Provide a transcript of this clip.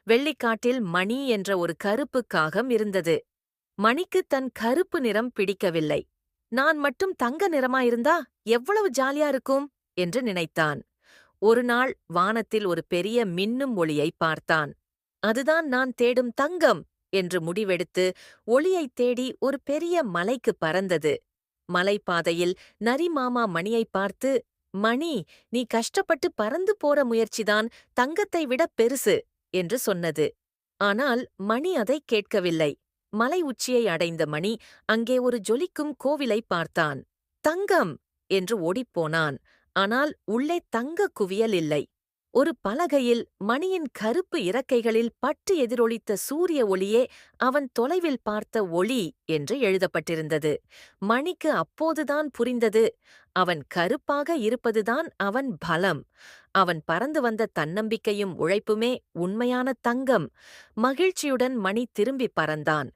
வெள்ளிக்காட்டில் மணி என்ற ஒரு கருப்பு காகம் இருந்தது. மணிக்கு தன் கருப்பு நிறம் பிடிக்கவில்லை. நான் மட்டும் தங்க நிறமாயிருந்தா எவ்வளவு ஜாலியா இருக்கும் என்று நினைத்தான். ஒரு நாள் வானத்தில் ஒரு பெரிய மின்னும் ஒளியை பார்த்தான். அதுதான் நான் தேடும் தங்கம் என்று முடிவெடுத்து ஒளியைத் தேடி ஒரு பெரிய மலைக்கு பறந்தது. மலைப்பாதையில் நரிமாமா மணியைப் பார்த்து, "மணி, நீ கஷ்டப்பட்டு பறந்து போற முயற்சிதான் தங்கத்தை விட பெருசு" என்று சொன்னது. ஆனால் மணி அதைக் கேட்கவில்லை. மலை உச்சியை அடைந்த மணி அங்கே ஒரு ஜொலிக்கும் கோவிலைப் பார்த்தான். "தங்கம்!" என்று ஓடிப்போனான். ஆனால் உள்ளே தங்கக் குவியல் இல்லை. ஒரு பலகையில் மணியின் கருப்பு இறக்கைகளில் பட்டு எதிரொலித்த சூரிய ஒளியே அவன் தொலைவில் பார்த்த ஒளி என்று எழுதப்பட்டிருந்தது. மணிக்கு அப்போதுதான் புரிந்தது, அவன் கருப்பாக இருப்பதுதான் அவன் பலம். அவன் பறந்து வந்த தன்னம்பிக்கையும் உழைப்புமே உண்மையான தங்கம். மகிழ்ச்சியுடன் மணி திரும்பி பறந்தான்.